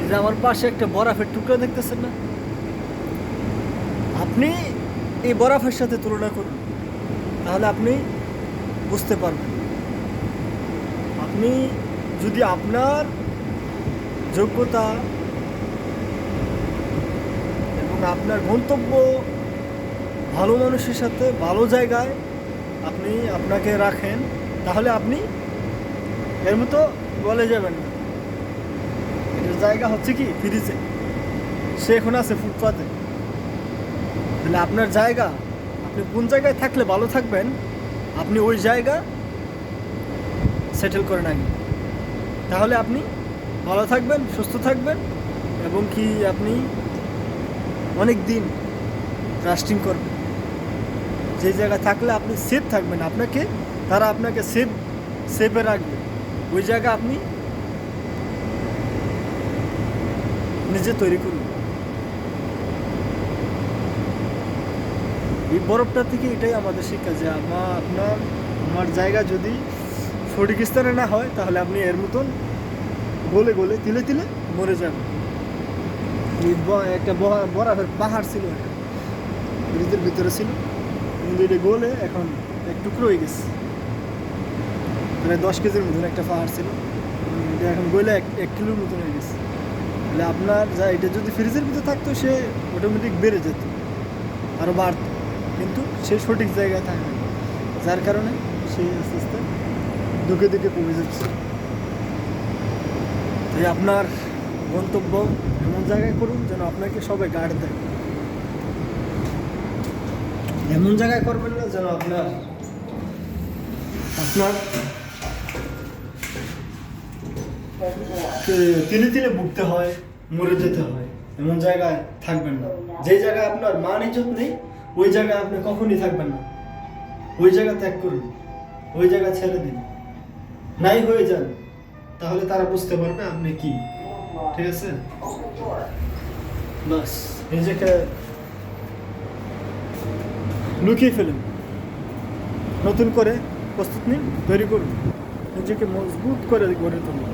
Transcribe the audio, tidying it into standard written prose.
যে আমার পাশে একটা বরফের টুকরা দেখতেছেন না, আপনি এই বরফের সাথে তুলনা করুন, তাহলে আপনি বুঝতে পারবেন। আপনি যদি আপনার যোগ্যতা এবং আপনার গন্তব্য ভালো মানুষের সাথে ভালো জায়গায় আপনি আপনাকে রাখেন, তাহলে আপনি এর মতো বলে যাবেন না। এটার জায়গা হচ্ছে কি ফ্রিজে, সে এখন আছে ফুটপাতে। তাহলে আপনার জায়গা, আপনি কোন জায়গায় থাকলে ভালো থাকবেন, আপনি ওই জায়গা সেটেল করে নেন, তাহলে আপনি ভালো থাকবেন, সুস্থ থাকবেন, এবং কি আপনি অনেক দিন লাস্টিং করবেন। যে জায়গায় থাকলে আপনি সেফ থাকবেন, তারা আপনাকে সেফে রাখবে, ওই জায়গা আপনি নিজে তৈরি করুন। এই বরফটা থেকে এটাই আমাদের শিক্ষা যে আমার জায়গা যদি সঠিক স্থানে না হয়, তাহলে আপনি এর মতন গলে গলে তিলে তিলে মরে যাবেন। একটা বরফের পাহাড় ছিল, একটা ব্রিজের ভিতরে ছিল, কিন্তু এটা গলে এখন এক টুকরো হয়ে গেছে। প্রায় 10 কেজির মতন একটা পাহাড় ছিল, এটা এখন গলে 1 কিলোর মতন হয়ে গেছে। তাহলে আপনার এটা যদি ফ্রিজের ভিতরে থাকতো, সে অটোমেটিক বেড়ে যেত, আরও বাড়ত, কিন্তু সে সঠিক জায়গায় থাকে না, যার কারণে সে আস্তে আস্তে দুঃখে দুঃখে কমে যাচ্ছে। তাই আপনার গন্তব্য এমন জায়গায় করুন যেন আপনাকে সবাই গার্ড দেয়। এমন জায়গায় করবেন না যেন আপনার তিলে তিলে ভুগতে হয়, মরে যেতে হয়। এমন জায়গায় থাকবেন না। যে জায়গায় আপনার মান ইজ্জত নেই, ওই জায়গায় আপনি কখনই থাকবেন না। ওই জায়গা ত্যাগ করুন, ওই জায়গা ছেড়ে দিন, নাই হয়ে যান, তাহলে তারা বুঝতে পারবে আপনি কি। ঠিক আছে, বাস নিজেকে লুকিয়ে ফেলুন, নতুন করে প্রস্তুত নিন, তৈরি করুন, নিজেকে মজবুত করে গড়ে তুলুন।